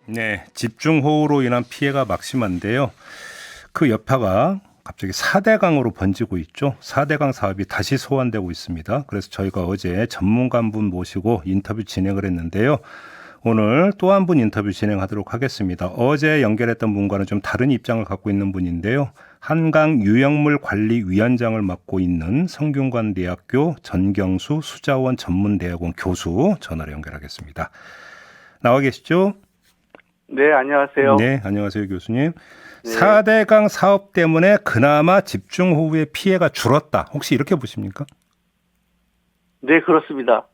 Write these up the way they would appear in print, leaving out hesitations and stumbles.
네, 집중호우로 인한 피해가 막심한데요. 그 여파가 갑자기 4대강으로 번지고 있죠. 4대강 사업이 다시 소환되고 있습니다. 그래서 저희가 어제 전문가 한 분 모시고 인터뷰 진행을 했는데요. 오늘 또 한 분 인터뷰 진행하도록 하겠습니다. 어제 연결했던 분과는 좀 다른 입장을 갖고 있는 분인데요. 한강 유형물 관리 위원장을 맡고 있는 성균관대학교 전경수 수자원 전문대학원 교수 전화로 연결하겠습니다. 나와 계시죠? 네, 안녕하세요. 네, 안녕하세요, 교수님. 네. 4대강 사업 때문에 그나마 집중호우의 피해가 줄었다. 혹시 이렇게 보십니까? 네, 그렇습니다.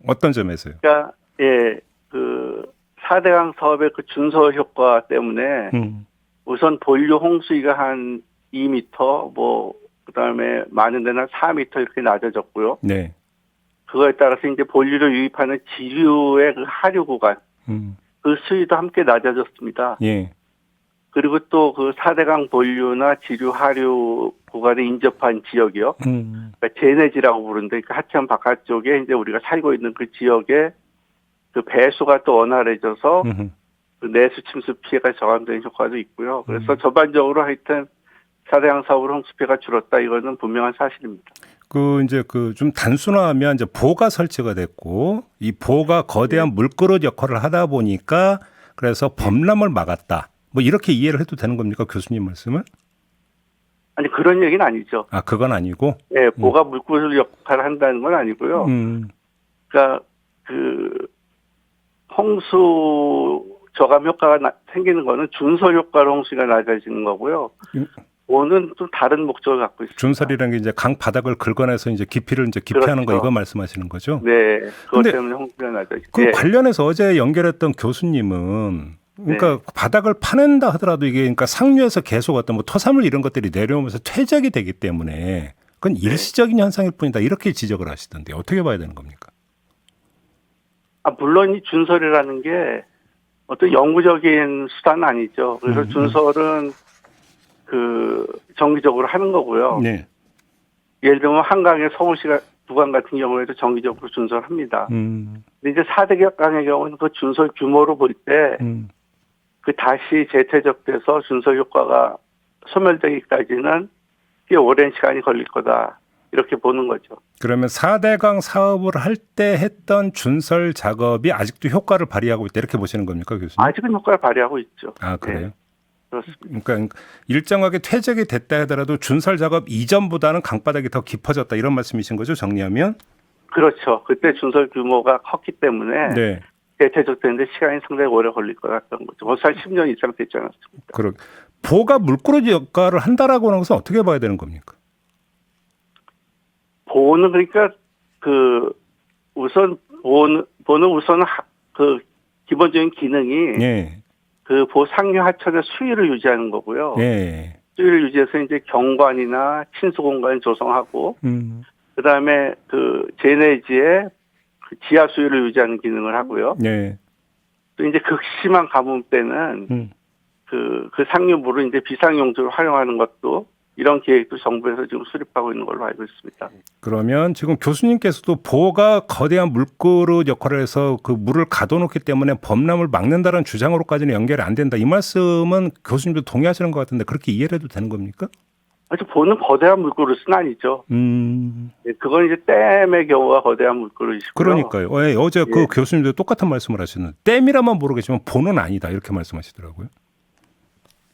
어떤 점에서요? 그러니까, 예, 그, 4대강 사업의 그 준설 효과 때문에 우선 본류 홍수위가 한 2m, 그 다음에 많은 데는 4m 이렇게 낮아졌고요. 네. 그거에 따라서 이제 본류를 유입하는 지류의 그 하류 구간, 그 수위도 함께 낮아졌습니다. 예. 그리고 또 그 4대강 본류나 지류 하류 구간에 인접한 지역이요. 그러니까 제네지라고 부르는데, 그 하천 바깥쪽에 이제 우리가 살고 있는 그 지역에 그 배수가 또 원활해져서 그 내수 침수 피해가 저감되는 효과도 있고요. 그래서 전반적으로 하여튼 4대강 사업으로 홍수 피해가 줄었다. 이거는 분명한 사실입니다. 이제 좀 단순화하면 이제 보가 설치가 됐고 이 보가 거대한 물그릇 역할을 하다 보니까 그래서 범람을 막았다. 뭐 이렇게 이해를 해도 되는 겁니까, 교수님 말씀은? 아니, 그런 얘기는 아니죠. 아, 그건 아니고? 예, 보가 물그릇 역할을 한다는 건 아니고요. 그러니까 그 홍수 저감 효과가 생기는 거는 준설 효과로 홍수가 낮아지는 거고요. 보는 좀 다른 목적을 갖고 있습니다. 준설이라는 게 이제 강 바닥을 긁어내서 이제 깊이를 이제 깊이하는 거 그렇죠. 이거 말씀하시는 거죠? 네, 그것 근데 때문에 홍수가 낮아지죠. 그 네. 관련해서 어제 연결했던 교수님은 그러니까 바닥을 파낸다 하더라도 이게 그러니까 상류에서 계속 어떤 뭐 토사물 이런 것들이 내려오면서 퇴적이 되기 때문에 그건 일시적인 현상일 뿐이다 이렇게 지적을 하시던데 어떻게 봐야 되는 겁니까? 물론 이 준설이라는 게 어떤 영구적인 수단은 아니죠. 그래서 준설은 그 정기적으로 하는 거고요. 네. 예를 들면 한강의 서울시가 부강 같은 경우에도 정기적으로 준설합니다. 근데 이제 4대강의 경우는 그 준설 규모로 볼 때 그 다시 재퇴적돼서 준설 효과가 소멸되기까지는 꽤 오랜 시간이 걸릴 거다. 이렇게 보는 거죠. 그러면 4대강 사업을 할 때 했던 준설 작업이 아직도 효과를 발휘하고 있다 이렇게 보시는 겁니까, 교수님? 아직은 효과를 발휘하고 있죠. 아, 그래요? 네, 그렇습니다. 그러니까 일정하게 퇴적이 됐다 하더라도 준설 작업 이전보다는 강바닥이 더 깊어졌다 이런 말씀이신 거죠, 정리하면? 그렇죠. 그때 준설 규모가 컸기 때문에 네. 재퇴적되는데 시간이 상당히 오래 걸릴 것 같던 거죠. 벌써 한 10년 이상 됐지 않았습니까? 보가 물그릇 역할을 한다라고 하는 것은 어떻게 봐야 되는 겁니까? 보는 그러니까 그 우선 보는 우선 그 기본적인 기능이 네. 그 보 상류 하천의 수위를 유지하는 거고요. 네. 수위를 유지해서 이제 경관이나 침수 공간을 조성하고 그다음에 그 제네지의 그 지하 수위를 유지하는 기능을 하고요. 네. 또 이제 극심한 가뭄 때는 그 상류 물을 이제 비상용도로 활용하는 것도 이런 계획도 정부에서 지금 수립하고 있는 걸로 알고 있습니다. 그러면 지금 교수님께서도 보가 거대한 물그릇 역할을 해서 그 물을 가둬놓기 때문에 범람을 막는다는 주장으로까지는 연결이 안 된다. 이 말씀은 교수님도 동의하시는 것 같은데 그렇게 이해를 해도 되는 겁니까? 아주 보는 거대한 물그릇은 아니죠. 네, 그건 이제 댐의 경우가 거대한 물그릇이고요. 그러니까요. 어제 그 교수님도 똑같은 말씀을 하셨는데 댐이라면 모르겠지만 보는 아니다 이렇게 말씀하시더라고요.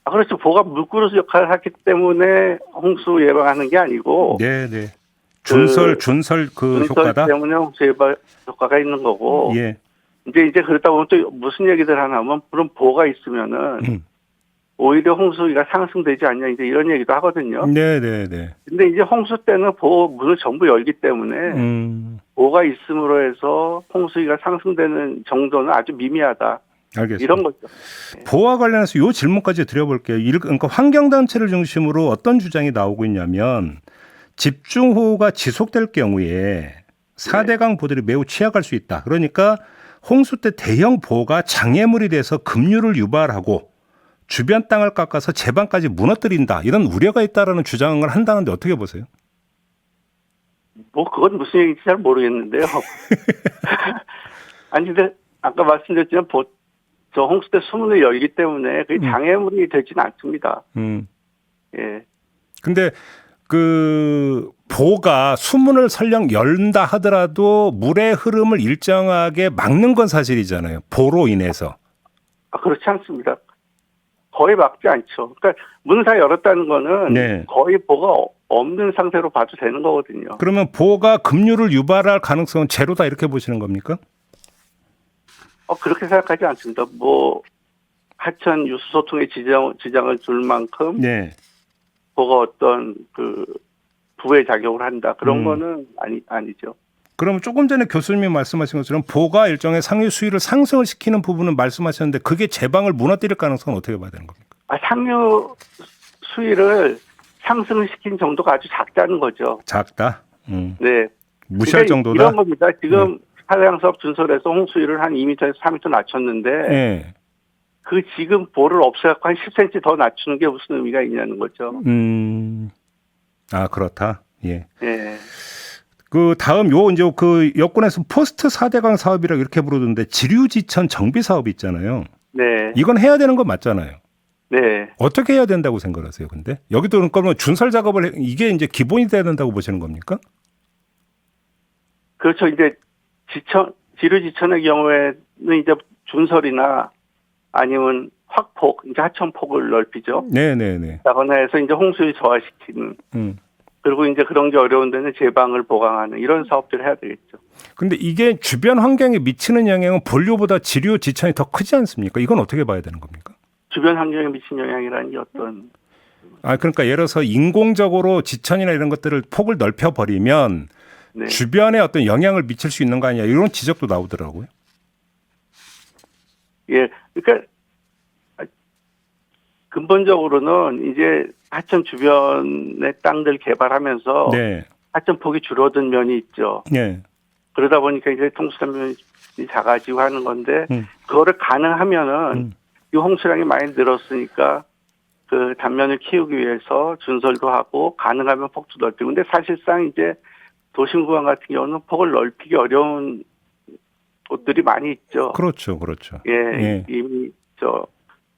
그렇죠. 보가 물그릇 역할을 하기 때문에 홍수 예방하는 게 아니고. 네네. 준설 효과다. 때문에 홍수 예방 효과가 있는 거고. 예. 이제 그러다 보면 또 무슨 얘기들 하냐면 그런 보가 있으면은 오히려 홍수가 상승되지 않냐 이제 이런 얘기도 하거든요. 네네네. 근데 이제 홍수 때는 문을 전부 열기 때문에 보가 있음으로 해서 홍수가 상승되는 정도는 아주 미미하다. 알겠습니다. 이런 거죠. 보와 관련해서 이 질문까지 드려볼게요. 그러니까 환경단체를 중심으로 어떤 주장이 나오고 있냐면 집중호우가 지속될 경우에 4대강 보들이 매우 취약할 수 있다. 그러니까 홍수 때 대형 보가 장애물이 돼서 급류를 유발하고 주변 땅을 깎아서 제방까지 무너뜨린다. 이런 우려가 있다라는 주장을 한다는데 어떻게 보세요? 그건 무슨 얘기인지 잘 모르겠는데요. 아니, 근데 아까 말씀드렸지만 저 홍수대 수문을 열기 때문에 그게 장애물이 되지는 않습니다. 예. 근데 그 보가 수문을 설령 열다 하더라도 물의 흐름을 일정하게 막는 건 사실이잖아요. 보로 인해서. 그렇지 않습니다. 거의 막지 않죠. 그러니까 문을 다 열었다는 거는 네. 거의 보가 없는 상태로 봐도 되는 거거든요. 그러면 보가 급류를 유발할 가능성은 제로다 이렇게 보시는 겁니까? 그렇게 생각하지 않습니다. 뭐 하천 유수 소통에 지장을 줄 만큼 네. 보가 어떤 그 부의 작용을 한다. 그런 거는 아니죠. 그러면 조금 전에 교수님이 말씀하신 것처럼 보가 일종의 상류 수위를 상승을 시키는 부분은 말씀하셨는데 그게 제방을 무너뜨릴 가능성은 어떻게 봐야 되는 겁니까? 상류 수위를 상승시킨 정도가 아주 작다는 거죠. 작다. 네. 무시할 그러니까 정도다. 이런 겁니다. 지금 사대강 사업 준설에서 홍수위를 한 2m에서 4m 낮췄는데 네. 그 지금 보를 없애갖고 한 10cm 더 낮추는 게 무슨 의미가 있냐는 거죠. 그렇다. 예. 네. 그 다음 이제 그 여권에서 포스트 4대강 사업이라고 이렇게 부르던데 지류지천 정비 사업이 있잖아요. 네. 이건 해야 되는 건 맞잖아요. 네. 어떻게 해야 된다고 생각하세요? 근데 여기도 그러면 준설 작업을 이게 이제 기본이 돼야 된다고 보시는 겁니까? 그렇죠. 이제 지류지천의 경우에는 이제 준설이나 아니면 확폭, 이제 하천폭을 넓히죠. 네네네. 라거나 해서 이제 홍수를 저하시키는. 그리고 이제 그런 게 어려운 데는 제방을 보강하는 이런 사업들을 해야 되겠죠. 근데 이게 주변 환경에 미치는 영향은 본류보다 지류 지천이 더 크지 않습니까? 이건 어떻게 봐야 되는 겁니까? 주변 환경에 미친 영향이라는 게 어떤? 그러니까 예를 들어서 인공적으로 지천이나 이런 것들을 폭을 넓혀 버리면 네. 주변에 어떤 영향을 미칠 수 있는 거 아니냐 이런 지적도 나오더라고요. 예, 그러니까 근본적으로는 이제 하천 주변의 땅들 개발하면서 네. 하천 폭이 줄어든 면이 있죠. 네. 그러다 보니까 이제 통수단면이 작아지고 하는 건데 그거를 가능하면은 이 홍수량이 많이 늘었으니까 그 단면을 키우기 위해서 준설도 하고 가능하면 폭도 넓히고. 근데 사실상 이제 도심 구간 같은 경우는 폭을 넓히기 어려운 곳들이 많이 있죠. 그렇죠, 그렇죠. 예. 이미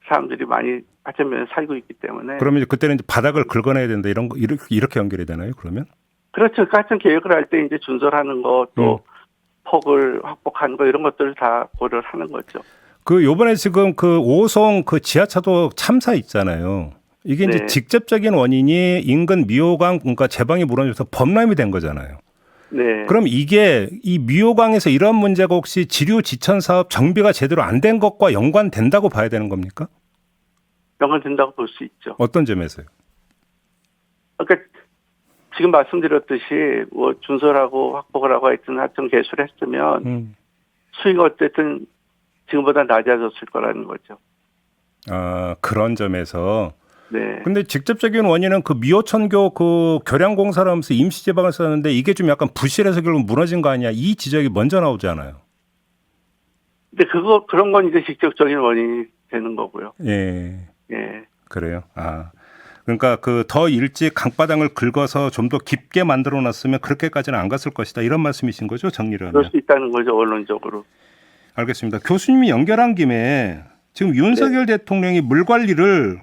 사람들이 많이 하천면에 살고 있기 때문에. 그러면 이제 그때는 이제 바닥을 긁어내야 된다 이런 거 이렇게 연결이 되나요? 그러면? 그렇죠. 그 하천 계획을 할 때 이제 준설하는 거 또 폭을 확보하는 거 이런 것들을 다 고려를 하는 거죠. 그 요번에 지금 그 5호선 그 지하차도 참사 있잖아요. 이게 이제 네. 직접적인 원인이 인근 미호강 그러니까 제방이 무너져서 범람이 된 거잖아요. 네. 그럼 이게 이 미호강에서 이런 문제가 혹시 지류 지천 사업 정비가 제대로 안 된 것과 연관된다고 봐야 되는 겁니까? 연관된다고 볼 수 있죠. 어떤 점에서요? 그러니까 지금 말씀드렸듯이 뭐 준설하고 확보를 하고 하여튼 하천 개수를 했으면 수위가 어쨌든 지금보다 낮아졌을 거라는 거죠. 그런 점에서. 네. 근데 직접적인 원인은 그 미호천교 그 교량 공사를 하면서 임시 제방을 썼는데 이게 좀 약간 부실해서 결국 무너진 거 아니야? 이 지적이 먼저 나오잖아요. 근데 그런 건 이제 직접적인 원인이 되는 거고요. 예. 예. 그래요. 그러니까 그 더 일찍 강바닥을 긁어서 좀 더 깊게 만들어 놨으면 그렇게까지는 안 갔을 것이다. 이런 말씀이신 거죠? 정리를 하면. 그럴 수 있다는 거죠, 원론적으로. 알겠습니다. 교수님이 연결한 김에 지금 윤석열 대통령이 물 관리를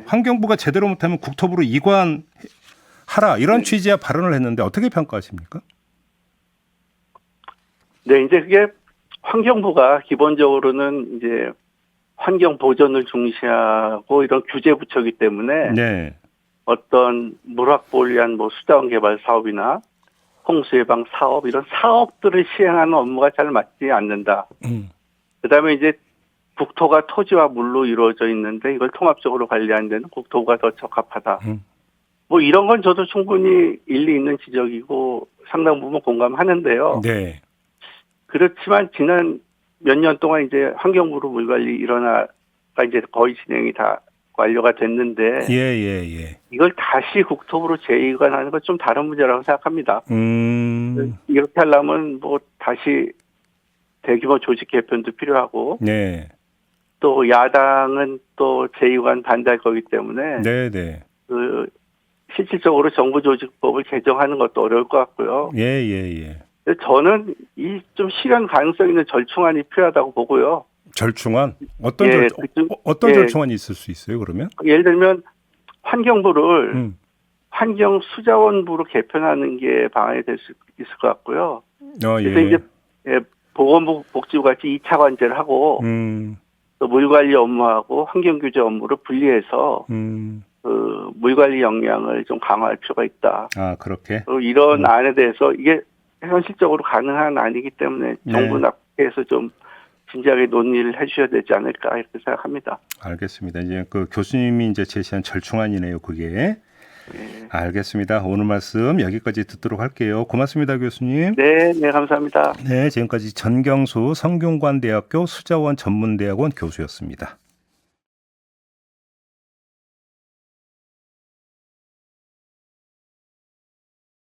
환경부가 제대로 못하면 국토부로 이관하라 이런 취지의 발언을 했는데 어떻게 평가하십니까? 네, 이제 그게 환경부가 기본적으로는 이제 환경 보전을 중시하고 이런 규제 부처이기 때문에 어떤 물 확보를 위한 뭐 수자원 개발 사업이나 홍수 예방 사업 이런 사업들을 시행하는 업무가 잘 맞지 않는다. 그다음에 이제 국토가 토지와 물로 이루어져 있는데 이걸 통합적으로 관리하는 데는 국토부가 더 적합하다. 뭐 이런 건 저도 충분히 일리 있는 지적이고 상당 부분 공감하는데요. 네. 그렇지만 지난 몇 년 동안 이제 환경부로 물 관리 일원화가 이제 거의 진행이 다 완료가 됐는데 이걸 다시 국토부로 재이관하는 건 좀 다른 문제라고 생각합니다. 이렇게 하려면 뭐 다시 대규모 조직 개편도 필요하고 또 야당은 또 재이관 반대할 거기 때문에 그 실질적으로 정부조직법을 개정하는 것도 어려울 것 같고요. 저는 이 좀 실현 가능성 있는 절충안이 필요하다고 보고요. 절충안 어떤 예, 어떤 예. 절충안이 있을 수 있어요? 그러면? 예를 들면 환경부를 음. 환경수자원부로 개편하는 게 방안이 될 수 있을 것 같고요. 그래서 예. 이제 보건부 복지부 같이 2차 관제를 하고 또 물관리 업무하고 환경규제 업무를 분리해서 그 물관리 역량을 좀 강화할 필요가 있다. 아, 그렇게? 이런 안에 대해서 이게 현실적으로 가능한 안이기 때문에 정부나 국회에서 좀 진지하게 논의를 해주셔야 되지 않을까 이렇게 생각합니다. 알겠습니다. 이제 그 교수님이 이제 제시한 절충안이네요, 그게. 네. 알겠습니다. 오늘 말씀 여기까지 듣도록 할게요. 고맙습니다, 교수님. 네, 감사합니다. 네, 지금까지 전경수 성균관대학교 수자원 전문대학원 교수였습니다.